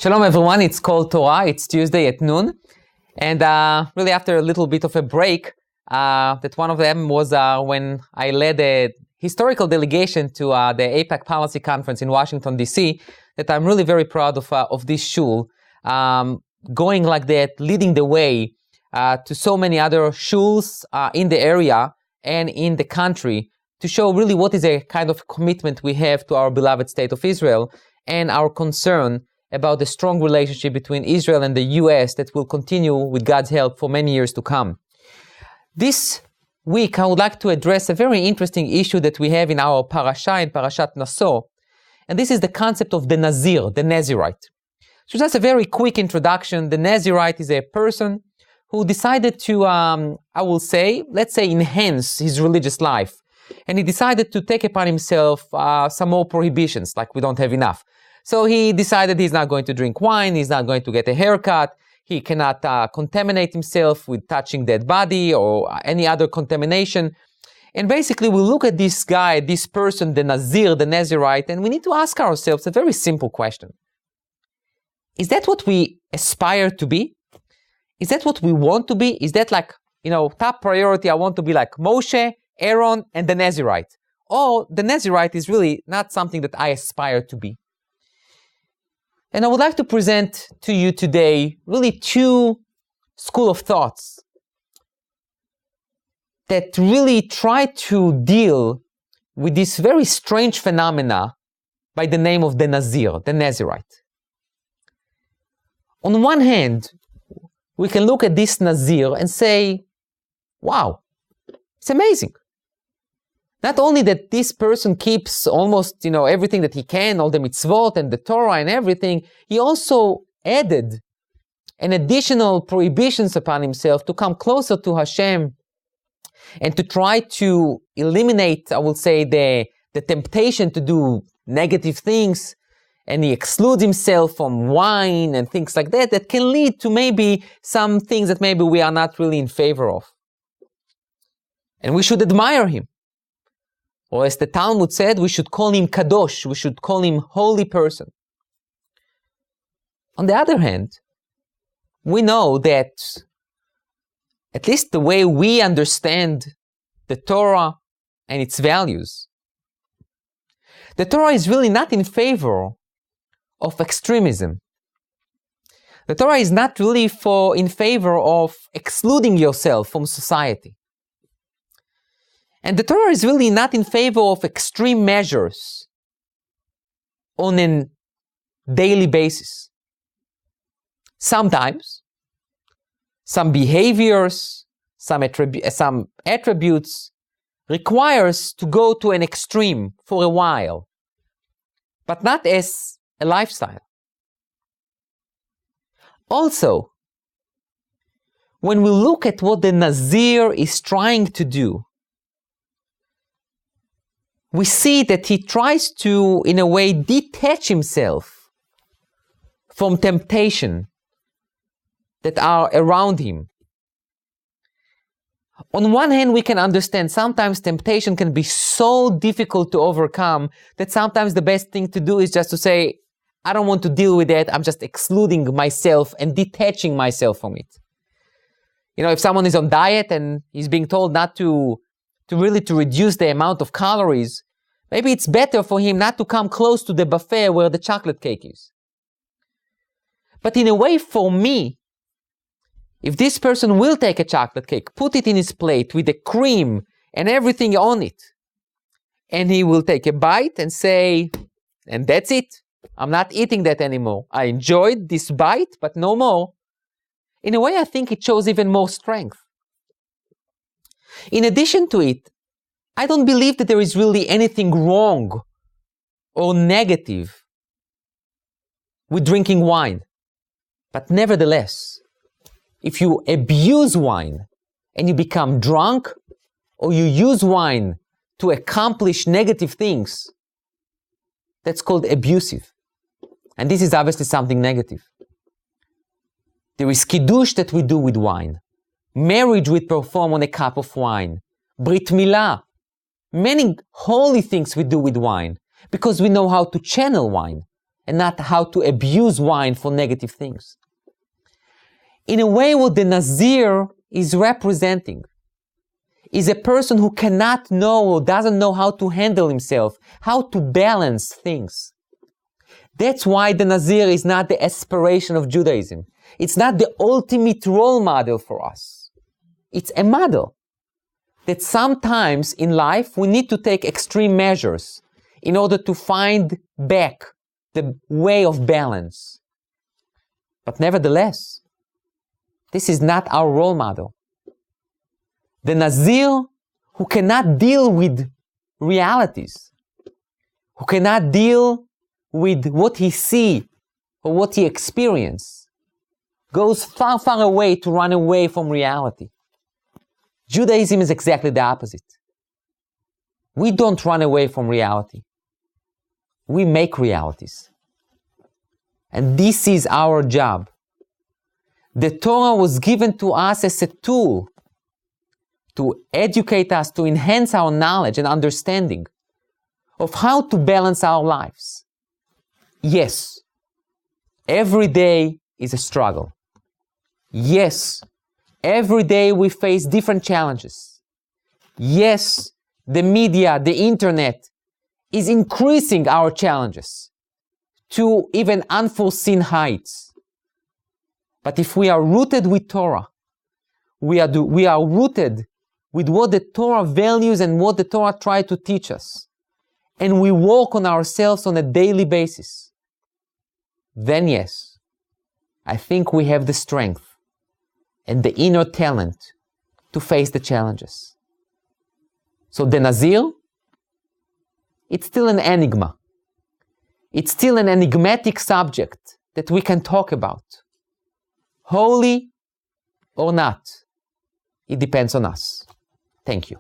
Shalom everyone, it's Kol Torah, it's Tuesday at noon. And really after a little bit of a break, that one of them was when I led a historical delegation to the APAC Policy Conference in Washington, D.C., that I'm really very proud of this shul, going like that, leading the way to so many other shuls in the area and in the country to show really what is a kind of commitment we have to our beloved state of Israel and our concern about the strong relationship between Israel and the U.S. that will continue with God's help for many years to come. This week, I would like to address a very interesting issue that we have in our parasha, in Parashat Naso, and this is the concept of the Nazir, the Nazirite. So just a very quick introduction. The Nazirite is a person who decided to, let's say, enhance his religious life. And he decided to take upon himself some more prohibitions, like we don't have enough. So he decided he's not going to drink wine, he's not going to get a haircut, he cannot contaminate himself with touching dead body or any other contamination. And basically we look at this guy, this person, the Nazir, the Nazirite, and we need to ask ourselves a very simple question. Is that what we aspire to be? Is that what we want to be? Is that like, top priority, I want to be like Moshe, Aaron, and the Nazirite? Or the Nazirite is really not something that I aspire to be? And I would like to present to you today really two schools of thoughts that really try to deal with this very strange phenomena by the name of the Nazir, the Nazirite. On one hand, we can look at this Nazir and say, wow, it's amazing. Not only that this person keeps almost, everything that he can, all the mitzvot and the Torah and everything, he also added an additional prohibitions upon himself to come closer to Hashem and to try to eliminate, I will say, the temptation to do negative things. And he excludes himself from wine and things like that, that can lead to maybe some things that maybe we are not really in favor of. And we should admire him. Or as the Talmud said, we should call him Kadosh, we should call him holy person. On the other hand, we know that, at least the way we understand the Torah and its values, the Torah is really not in favor of extremism. The Torah is not really in favor of excluding yourself from society. And the Torah is really not in favor of extreme measures on a daily basis. Sometimes, some behaviors, some attributes requires to go to an extreme for a while, but not as a lifestyle. Also, when we look at what the Nazir is trying to do, we see that he tries to, in a way, detach himself from temptation that are around him. On one hand, we can understand sometimes temptation can be so difficult to overcome that sometimes the best thing to do is just to say, I don't want to deal with that, I'm just excluding myself and detaching myself from it. If someone is on diet and he's being told not to reduce the amount of calories, maybe it's better for him not to come close to the buffet where the chocolate cake is. But in a way, for me, if this person will take a chocolate cake, put it in his plate with the cream and everything on it, and he will take a bite and say, and that's it, I'm not eating that anymore. I enjoyed this bite, but no more. In a way, I think it shows even more strength. In addition to it, I don't believe that there is really anything wrong or negative with drinking wine. But nevertheless, if you abuse wine and you become drunk, or you use wine to accomplish negative things, that's called abusive. And this is obviously something negative. There is kiddush that we do with wine. Marriage we perform on a cup of wine. Brit milah. Many holy things we do with wine because we know how to channel wine. and not how to abuse wine for negative things. In a way, what the Nazir is representing is a person who cannot know or doesn't know how to handle himself, how to balance things. That's why the Nazir is not the aspiration of Judaism. It's not the ultimate role model for us. It's a model that sometimes in life we need to take extreme measures in order to find back the way of balance. But nevertheless, this is not our role model. The Nazir who cannot deal with realities, who cannot deal with what he sees or what he experiences, goes far, far away to run away from reality. Judaism is exactly the opposite. We don't run away from reality. We make realities. And this is our job. The Torah was given to us as a tool to educate us, to enhance our knowledge and understanding of how to balance our lives. Yes, every day is a struggle. Yes, every day we face different challenges. Yes, the media, the internet is increasing our challenges to even unforeseen heights. But if we are rooted with Torah, we are rooted with what the Torah values and what the Torah tries to teach us, and we work on ourselves on a daily basis, then yes, I think we have the strength and the inner talent to face the challenges. So the Nazir, it's still an enigma. It's still an enigmatic subject that we can talk about. Holy or not, it depends on us. Thank you.